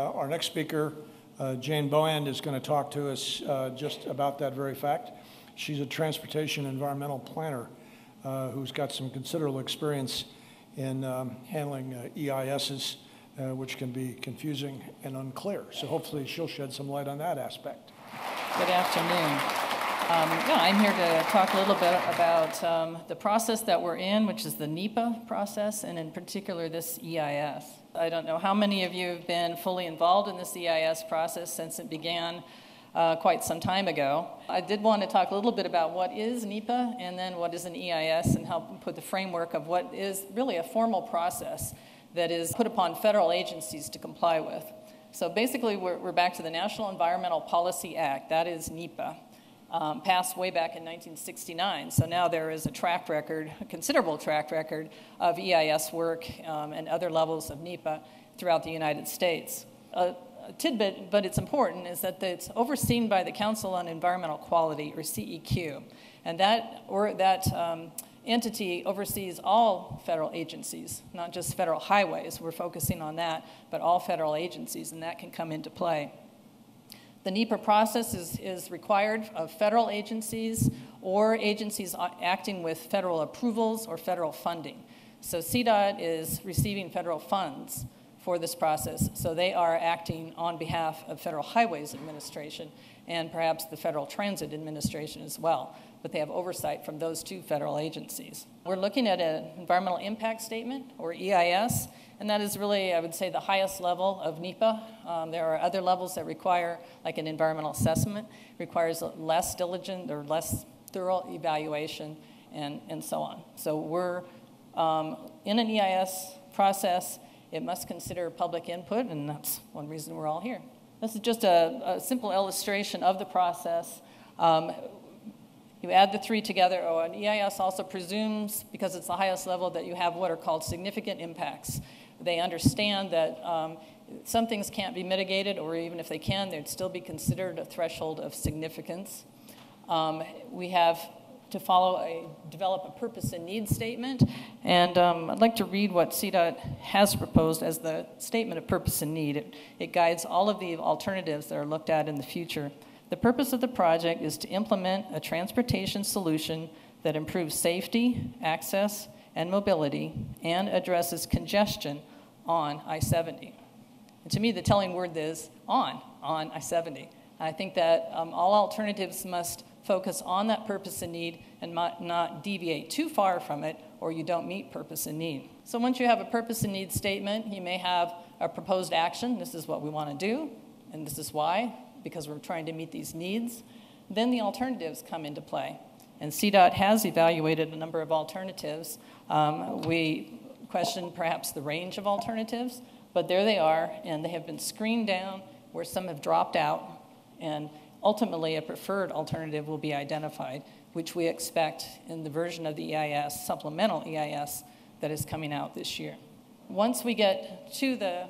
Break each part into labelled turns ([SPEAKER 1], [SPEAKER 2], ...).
[SPEAKER 1] Our next speaker, Jane Boand, is going to talk to us just about that very fact. She's a transportation environmental planner who's got some considerable experience in handling EISs, which can be confusing and unclear. So hopefully she'll shed some light on that aspect.
[SPEAKER 2] Good afternoon. I'm here to talk a little bit about the process that we're in, which is the NEPA process, and in particular this EIS. I don't know how many of you have been fully involved in this EIS process since it began quite some time ago. I did want to talk a little bit about what is NEPA and then what is an EIS, and help put the framework of what is really a formal process that is put upon federal agencies to comply with. So basically we're back to the National Environmental Policy Act. That is NEPA. Passed way back in 1969. So now there is a track record, a considerable track record of EIS work and other levels of NEPA throughout the United States. A tidbit, but it's important, is that it's overseen by the Council on Environmental Quality, or CEQ. And that entity oversees all federal agencies, not just federal highways. We're focusing on that, but all federal agencies, and that can come into play. The NEPA process is required of federal agencies or agencies acting with federal approvals or federal funding. So CDOT is receiving federal funds for this process, so they are acting on behalf of Federal Highways Administration and perhaps the Federal Transit Administration as well, but they have oversight from those two federal agencies. We're looking at an environmental impact statement, or EIS, and that is really, I would say, the highest level of NEPA. There are other levels that require, like an environmental assessment, requires less diligent or less thorough evaluation, and so on. So we're in an EIS process. It must consider public input, and that's one reason we're all here. This is just a simple illustration of the process. You add the three together. An EIS also presumes, because it's the highest level, that you have what are called significant impacts. They understand that some things can't be mitigated, or even if they can, they'd still be considered a threshold of significance. We have to develop a purpose and need statement, and I'd like to read what CDOT has proposed as the statement of purpose and need. It guides all of the alternatives that are looked at in the future. The purpose of the project is to implement a transportation solution that improves safety, access, and mobility, and addresses congestion on I-70. And to me, the telling word is on I-70. I think that all alternatives must focus on that purpose and need and not deviate too far from it, or you don't meet purpose and need. So once you have a purpose and need statement, you may have a proposed action. This is what we want to do, and this is why, because we're trying to meet these needs. Then the alternatives come into play. And CDOT has evaluated a number of alternatives. We questioned perhaps the range of alternatives, but there they are, and they have been screened down where some have dropped out, and ultimately a preferred alternative will be identified, which we expect in the version of the EIS, supplemental EIS, that is coming out this year. Once we get to the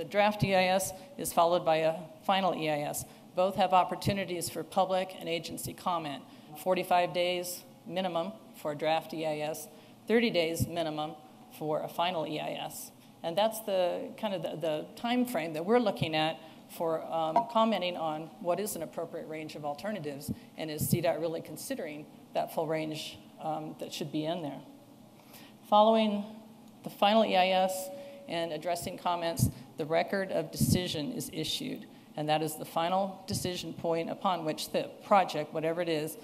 [SPEAKER 2] draft EIS is followed by a final EIS. Both have opportunities for public and agency comment. 45 days minimum for a draft EIS, 30 days minimum for a final EIS. And that's the kind of the time frame that we're looking at for commenting on what is an appropriate range of alternatives, and is CDOT really considering that full range that should be in there. Following the final EIS and addressing comments, the record of decision is issued, and that is the final decision point upon which the project, whatever it is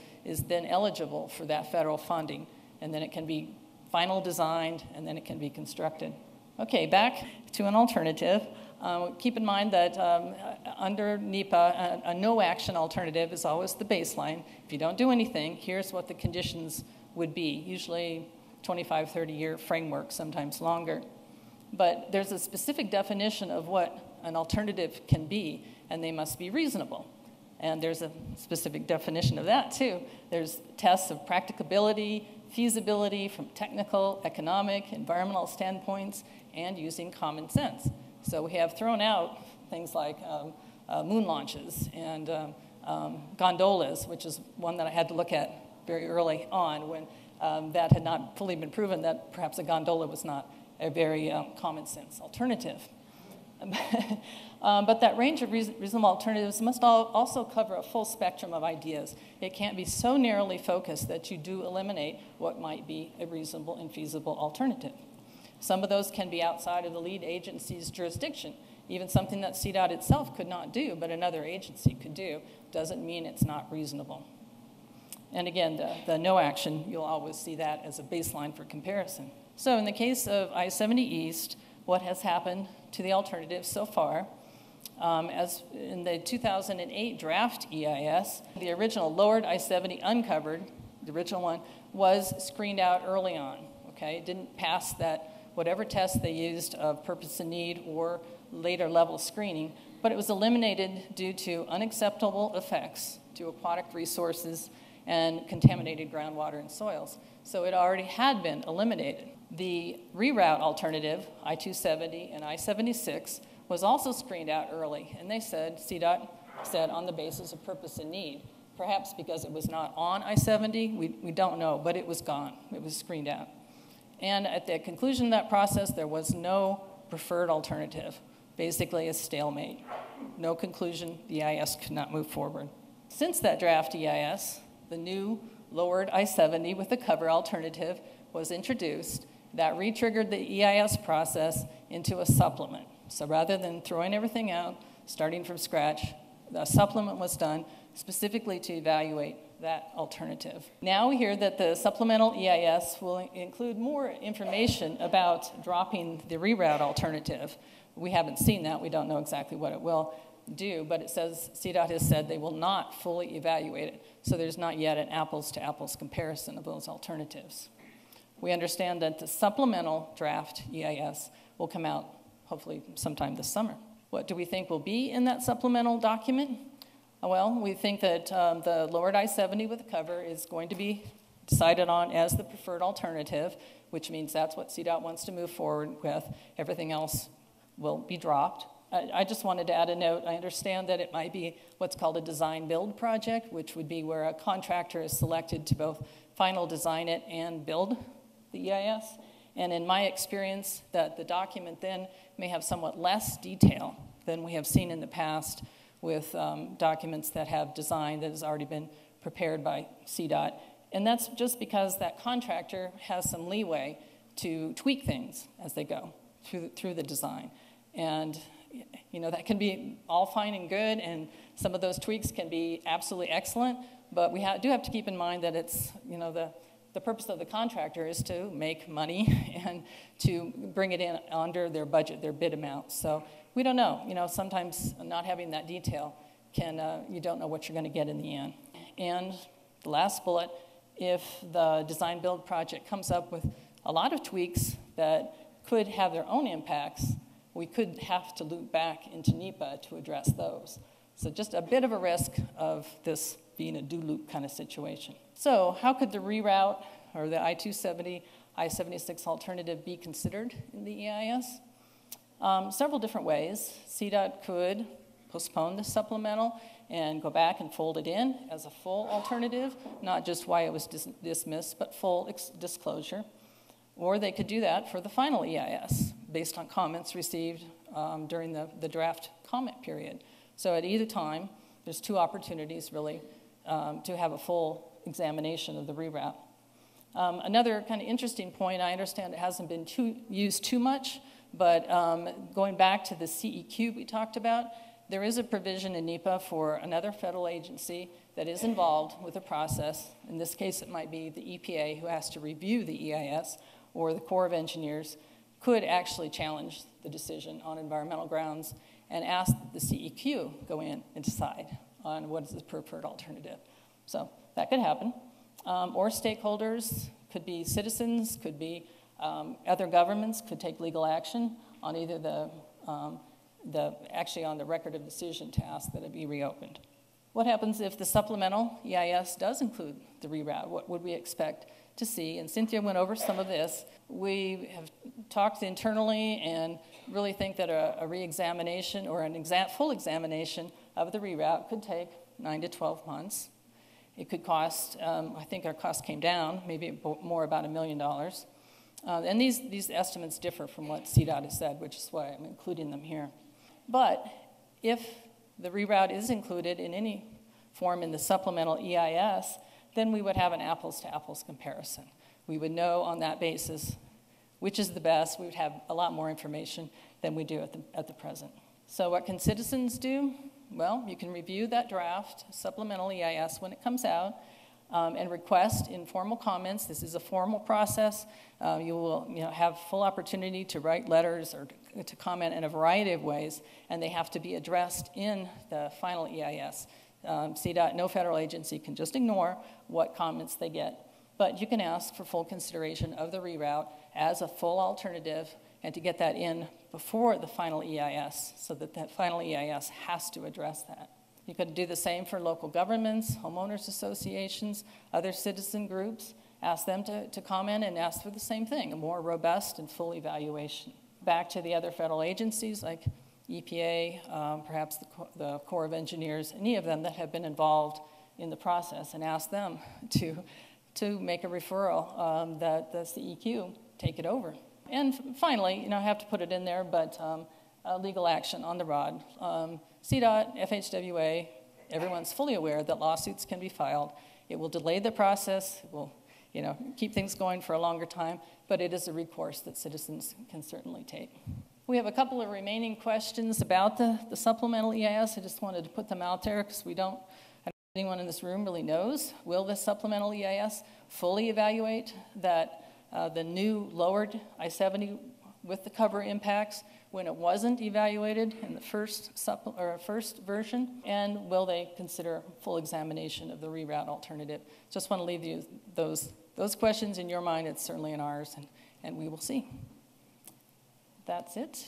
[SPEAKER 2] then eligible for that federal funding, and then it can be final designed, and then it can be constructed. Okay, back to an alternative. Keep in mind that under NEPA, a no-action alternative is always the baseline. If you don't do anything, here's what the conditions would be, usually 25, 30-year framework, sometimes longer. But there's a specific definition of what an alternative can be, and they must be reasonable. And there's a specific definition of that, too. There's tests of practicability, feasibility from technical, economic, environmental standpoints, and using common sense. So we have thrown out things like moon launches and gondolas, which is one that I had to look at very early on when that had not fully been proven that perhaps a gondola was not a very common sense alternative. But that range of reasonable alternatives must also cover a full spectrum of ideas. It can't be so narrowly focused that you do eliminate what might be a reasonable and feasible alternative. Some of those can be outside of the lead agency's jurisdiction. Even something that CDOT itself could not do, but another agency could do, doesn't mean it's not reasonable. And again, the no action, you'll always see that as a baseline for comparison. So in the case of I-70 East, what has happened to the alternatives so far? As in the 2008 Draft EIS, the original lowered I-70 uncovered, the original one, was screened out early on, okay? It didn't pass that, whatever test they used of purpose and need or later level screening, but it was eliminated due to unacceptable effects to aquatic resources and contaminated groundwater and soils. So it already had been eliminated. The reroute alternative, I-270 and I-76, was also screened out early, and they said, CDOT said, on the basis of purpose and need. Perhaps because it was not on I-70, we don't know, but it was gone. It was screened out. And at the conclusion of that process, there was no preferred alternative, basically a stalemate. No conclusion, the EIS could not move forward. Since that draft EIS, the new lowered I-70 with the cover alternative was introduced that re-triggered the EIS process into a supplement. So rather than throwing everything out, starting from scratch, the supplement was done specifically to evaluate that alternative. Now we hear that the supplemental EIS will include more information about dropping the reroute alternative. We haven't seen that. We don't know exactly what it will do, but it says, CDOT has said they will not fully evaluate it. So there's not yet an apples-to-apples comparison of those alternatives. We understand that the supplemental draft EIS will come out hopefully sometime this summer. What do we think will be in that supplemental document? Well, we think that the lowered I-70 with the cover is going to be decided on as the preferred alternative, which means that's what CDOT wants to move forward with. Everything else will be dropped. I just wanted to add a note. I understand that it might be what's called a design-build project, which would be where a contractor is selected to both final design it and build the EIS. And in my experience, that the document then may have somewhat less detail than we have seen in the past with documents that have design that has already been prepared by CDOT. And that's just because that contractor has some leeway to tweak things as they go through the design. And you know, that can be all fine and good, and some of those tweaks can be absolutely excellent, but we do have to keep in mind that it's, you know, the purpose of the contractor is to make money and to bring it in under their budget, their bid amount. So we don't know. You know, sometimes not having that detail you don't know what you're going to get in the end. And the last bullet, if the design build project comes up with a lot of tweaks that could have their own impacts, we could have to loop back into NEPA to address those. So just a bit of a risk of this being a do-loop kind of situation. So how could the reroute or the I-270, I-76 alternative be considered in the EIS? Several different ways. CDOT could postpone the supplemental and go back and fold it in as a full alternative, not just why it was dismissed, but full disclosure. Or they could do that for the final EIS based on comments received during the draft comment period. So at either time, there's two opportunities really to have a full examination of the reroute. Another kind of interesting point, I understand it hasn't been used too much, but going back to the CEQ we talked about, there is a provision in NEPA for another federal agency that is involved with the process. In this case, it might be the EPA who has to review the EIS, or the Corps of Engineers could actually challenge the decision on environmental grounds and ask the CEQ go in and decide on what is the preferred alternative. So that could happen. Or stakeholders, could be citizens, could be other governments, could take legal action on either actually on the record of decision to ask that it be reopened. What happens if the supplemental EIS does include the reroute? What would we expect to see? And Cynthia went over some of this. We have talked internally and really think that a re-examination or full examination of the reroute could take 9 to 12 months. It could cost, I think our cost came down, maybe more about $1 million. And these estimates differ from what CDOT has said, which is why I'm including them here. But if the reroute is included in any form in the supplemental EIS, then we would have an apples-to-apples comparison. We would know on that basis which is the best. We would have a lot more information than we do at the present. So what can citizens do? Well, you can review that draft supplemental EIS when it comes out and request informal comments. This is a formal process. You will have full opportunity to write letters or to comment in a variety of ways, and they have to be addressed in the final EIS. CDOT, no federal agency can just ignore what comments they get. But you can ask for full consideration of the reroute as a full alternative and to get that in before the final EIS so that that final EIS has to address that. You could do the same for local governments, homeowners associations, other citizen groups. Ask them to comment and ask for the same thing, a more robust and full evaluation. Back to the other federal agencies like EPA, perhaps the Corps of Engineers, any of them that have been involved in the process, and ask them to make a referral that the CEQ take it over. And finally, I have to put it in there, but legal action on the rod. CDOT, FHWA, everyone's fully aware that lawsuits can be filed. It will delay the process. It will keep things going for a longer time, but it is a recourse that citizens can certainly take. We have a couple of remaining questions about the supplemental EIS. I just wanted to put them out there because I don't think anyone in this room really knows. Will this supplemental EIS fully evaluate that the new lowered I-70 with the cover impacts when it wasn't evaluated in the first version? And will they consider full examination of the reroute alternative? Just want to leave you those questions in your mind. It's certainly in ours, and we will see. That's it.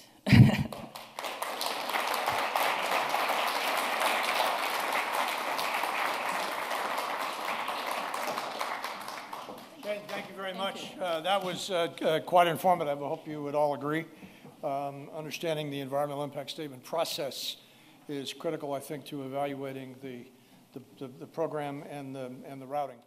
[SPEAKER 1] Thank you very much. That was quite informative. I hope you would all agree. Understanding the environmental impact statement process is critical, I think, to evaluating the program and the routing.